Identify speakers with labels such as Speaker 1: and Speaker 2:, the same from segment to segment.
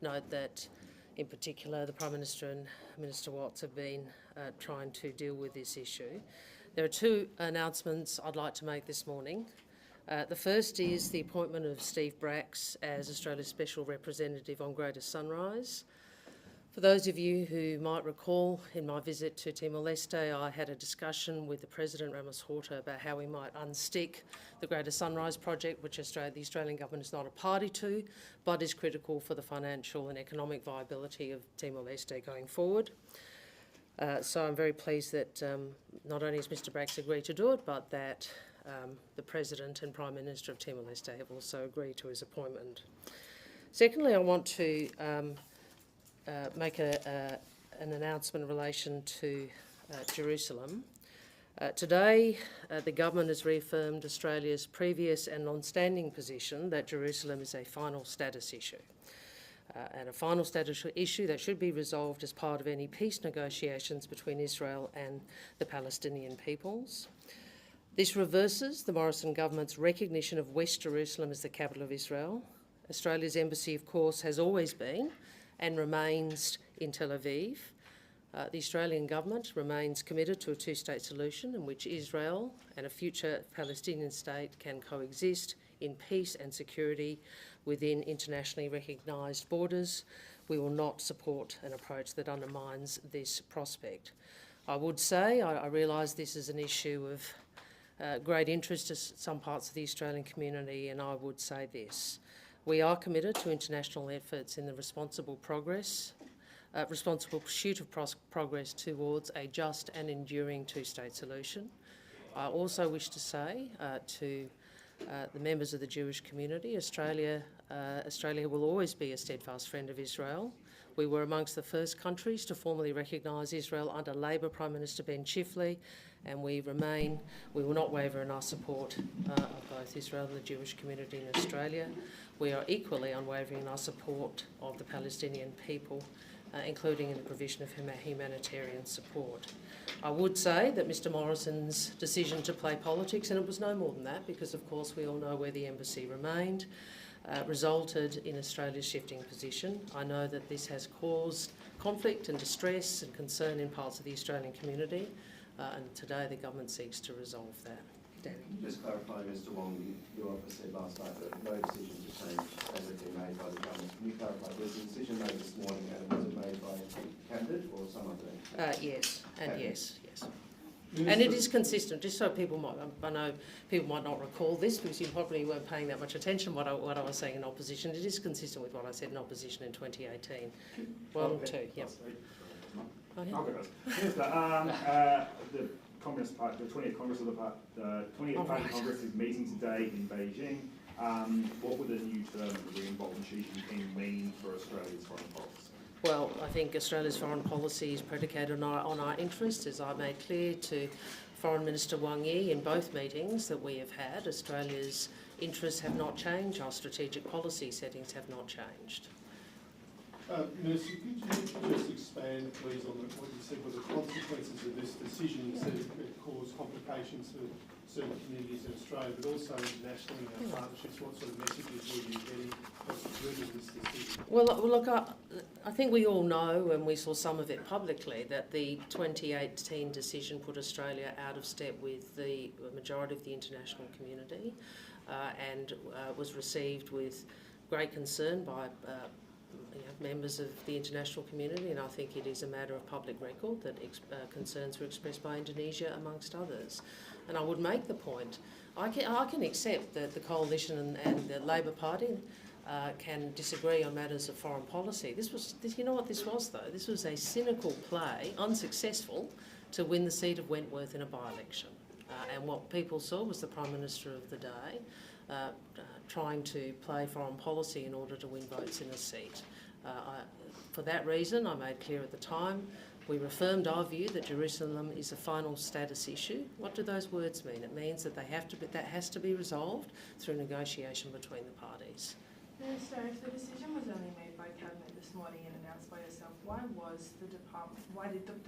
Speaker 1: note that, in particular, the Prime Minister and Minister Watts have been trying to deal with this issue. There are two announcements I'd like to make this morning. The first is the appointment of Steve Bracks as Australia's Special Representative on Greater Sunrise. For those of you who might recall, in my visit to Timor-Leste, I had a discussion with the President, Ramos Horta, about how we might unstick the Greater Sunrise project, which the Australian government is not a party to, but is critical for the financial and economic viability of Timor-Leste going forward. So I'm very pleased that not only has Mr Bracks agreed to do it, but that the President and Prime Minister of Timor-Leste have also agreed to his appointment. Secondly, I want to make an announcement in relation to Jerusalem. Today, the government has reaffirmed Australia's previous and long-standing position that Jerusalem is a final status issue, and a final status issue that should be resolved as part of any peace negotiations between Israel and the Palestinian peoples. This reverses the Morrison government's recognition of West Jerusalem as the capital of Israel. Australia's embassy, of course, has always been and remains in Tel Aviv. The Australian government remains committed to a two-state solution in which Israel and a future Palestinian state can coexist in peace and security within internationally recognised borders. We will not support an approach that undermines this prospect. I would say, I realise this is an issue of great interest to some parts of the Australian community, and I would say this. We are committed to international efforts in the responsible pursuit of progress towards a just and enduring two-state solution. I also wish to say to the members of the Jewish community, Australia will always be a steadfast friend of Israel. We were amongst the first countries to formally recognise Israel under Labor Prime Minister Ben Chifley, and we will not waver in our support of both Israel and the Jewish community in Australia. We are equally unwavering in our support of the Palestinian people, including in the provision of humanitarian support. I would say that Mr Morrison's decision to play politics, and it was no more than that because of course we all know where the embassy remained, resulted in Australia's shifting position. I know that this has caused conflict and distress and concern in parts of the Australian community, and today the government seeks to resolve that. Danny.
Speaker 2: Just clarifying, Mr Wong, your office said last night that no decision to change has been made by the government. Can you clarify, was the decision made this morning and was it made by a candidate or some other?
Speaker 1: Yes, and yes. And it is consistent, just so people might, I know people might not recall this because you probably weren't paying that much attention what I was saying in opposition. It is consistent with what I said in opposition in 2018. Well, two, yep.
Speaker 3: The Communist Party, the 20th Congress of the 20th Party Congress is meeting today in Beijing. What would a new term of the re-involvement Xi Jinping mean for Australia's foreign policy?
Speaker 1: Well, I think Australia's foreign policy is predicated on our interests, as I made clear to Foreign Minister Wang Yi in both meetings that we have had. Australia's interests have not changed, our strategic policy settings have not changed.
Speaker 4: Minister, could you just expand, please, on what you said were the consequences of this decision? You said it caused complications for certain communities in Australia, but also internationally in our partnerships. What sort of messages were you getting as a result of this decision?
Speaker 1: Well, look, I think we all know, and we saw some of it publicly, that the 2018 decision put Australia out of step with the majority of the international community and was received with great concern by members of the international community, and I think it is a matter of public record that concerns were expressed by Indonesia amongst others. And I would make the point, I can accept that the coalition and the Labor Party can disagree on matters of foreign policy. You know what this was though? This was a cynical play, unsuccessful, to win the seat of Wentworth in a by-election. And what people saw was the Prime Minister of the day trying to play foreign policy in order to win votes in a seat. For that reason, I made clear at the time, we reaffirmed our view that Jerusalem is a final status issue. What do those words mean? It means that that has to be resolved through negotiation between the parties.
Speaker 5: Minister, if the decision was only made by Cabinet this morning and announced by yourself, why did the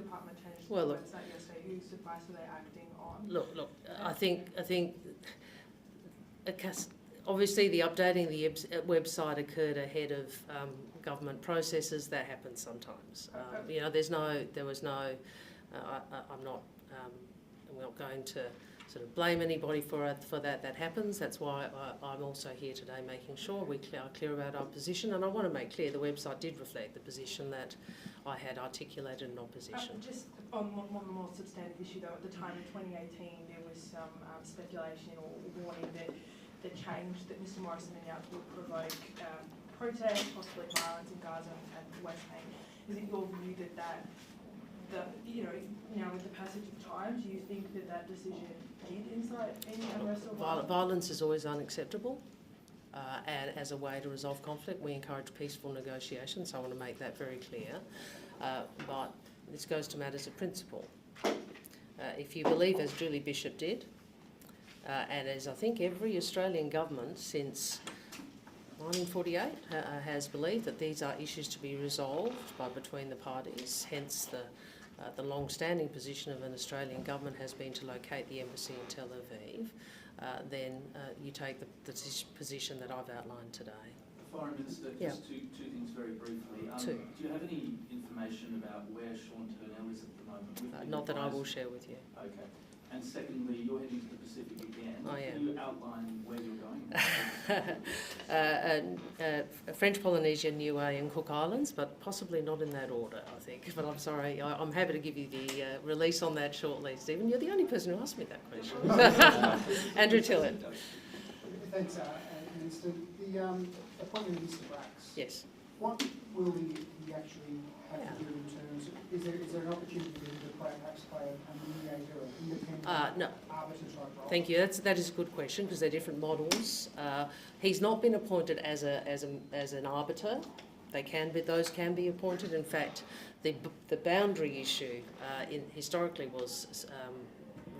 Speaker 5: department change the website yesterday? Whose advice were they acting on?
Speaker 1: Look, I think obviously the updating the website occurred ahead of government processes. That happens sometimes. I'm not going to sort of blame anybody for that. That happens. That's why I'm also here today, making sure we are clear about our position. And I want to make clear the website did reflect the position that I had articulated in opposition.
Speaker 5: Just on one more substantive issue, though, at the time in 2018, there was some speculation or warning that the change that Mr Morrison announced would provoke protest, possibly violence in Gaza and the West Bank. Is it your view that now with the passage of time, do you think that decision did incite any unrest or violence?
Speaker 1: Violence is always unacceptable. And as a way to resolve conflict, we encourage peaceful negotiations, so I want to make that very clear. But this goes to matters of principle. If you believe, as Julie Bishop did, and as I think every Australian government since 1948 has believed that these are issues to be resolved between the parties, hence the long-standing position of an Australian government has been to locate the embassy in Tel Aviv, then you take the position that I've outlined today.
Speaker 6: Foreign Minister, just two things very briefly. Do you have any information about where Sean Turnell is at the moment?
Speaker 1: Not that I will share with you.
Speaker 6: Okay. And secondly, you're heading to the Pacific again.
Speaker 1: I am.
Speaker 6: Can you outline where you're going?
Speaker 1: French Polynesia, Niue and Cook Islands, but possibly not in that order, I think. But I'm sorry, I'm happy to give you the release on that shortly, Stephen. You're the only person who asked me that question. Andrew Tillett.
Speaker 7: Thanks, Minister. The appointment of Mr Brax.
Speaker 1: Yes.
Speaker 7: What will he actually have to do in terms of, is there an opportunity for him to perhaps play a mediator or independent
Speaker 1: no.
Speaker 7: arbiter type role?
Speaker 1: Thank you. That is a good question because they're different models. He's not been appointed as an arbiter. Those can be appointed. In fact, the boundary issue historically was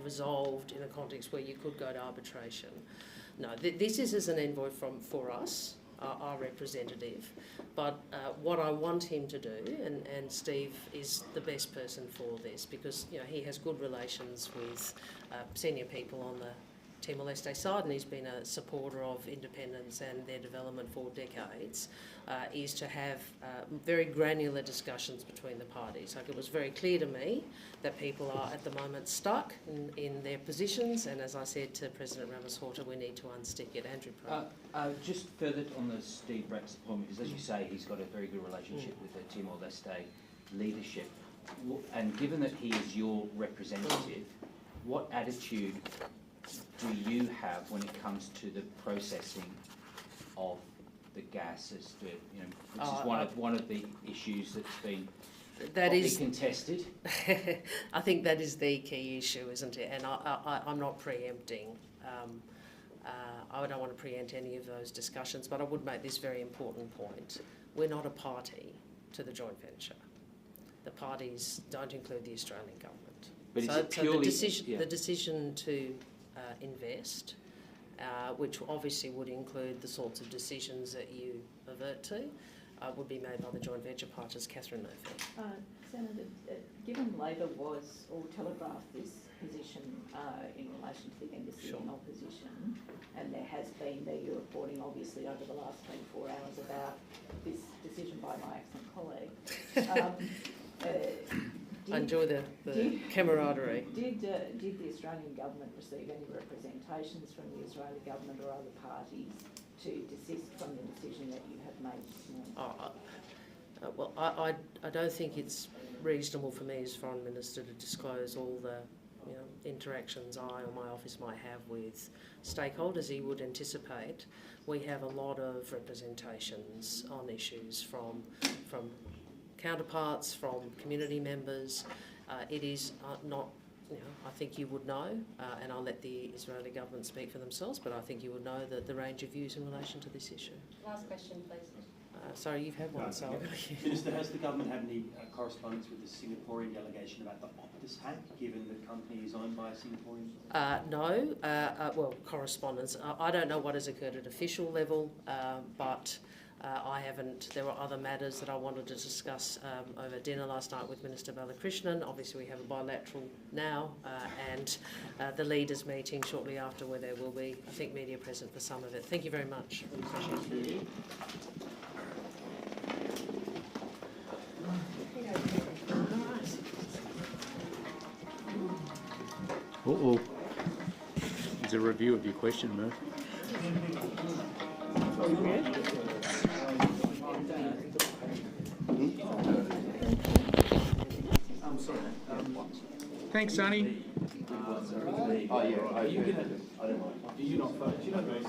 Speaker 1: resolved in a context where you could go to arbitration. No, this is as an envoy for us, our representative. But what I want him to do, and Steve is the best person for this because he has good relations with senior people on the Timor-Leste side, and he's been a supporter of independence and their development for decades, is to have very granular discussions between the parties. Like, it was very clear to me that people are at the moment stuck in their positions, and as I said to President Ramos Horta, we need to unstick it. Andrew Pratt.
Speaker 8: Just further on the Steve Brax appointment, because as you say, he's got a very good relationship with the Timor-Leste leadership, and given that he is your representative, what attitude do you have when it comes to the processing of the gas, as to, which is one of the issues that's been contested?
Speaker 1: I think that is the key issue, isn't it? And I'm not preempting. I don't want to preempt any of those discussions, but I would make this very important point. We're not a party to the joint venture. The parties don't include the Australian government.
Speaker 8: But
Speaker 1: the decision to invest, which obviously would include the sorts of decisions that you avert to, would be made by the joint venture partners. Catherine Murphy.
Speaker 9: Senator, given Labor was or telegraphed this position in relation to the embassy in opposition, and there has been media reporting obviously over the last 24 hours about this decision by my excellent colleague.
Speaker 1: I enjoy the camaraderie.
Speaker 9: Did the Australian government receive any representations from the Israeli government or other parties to desist from the decision that you have made this morning?
Speaker 1: Well, I don't think it's reasonable for me as Foreign Minister to disclose all the interactions I or my office might have with stakeholders. You would anticipate we have a lot of representations on issues from counterparts, from community members. It is not, I think you would know, and I'll let the Israeli government speak for themselves, but I think you would know that the range of views in relation to this issue.
Speaker 10: Last question, please.
Speaker 1: Sorry, you've had one, so
Speaker 11: Minister, has the government had any correspondence with the Singaporean delegation about the Optus hack, given the company is owned by a Singaporean?
Speaker 1: No. Well, correspondence. I don't know what has occurred at official level, but I haven't. There were other matters that I wanted to discuss over dinner last night with Minister Balakrishnan. Obviously, we have a bilateral now, and the leaders' meeting shortly after, where there will be, I think, media present for some of it. Thank you very much.
Speaker 9: Thank you.
Speaker 10: Uh-oh. There's a review of your question, Murph. Thanks, Sonny.
Speaker 2: Oh, yeah. I don't mind.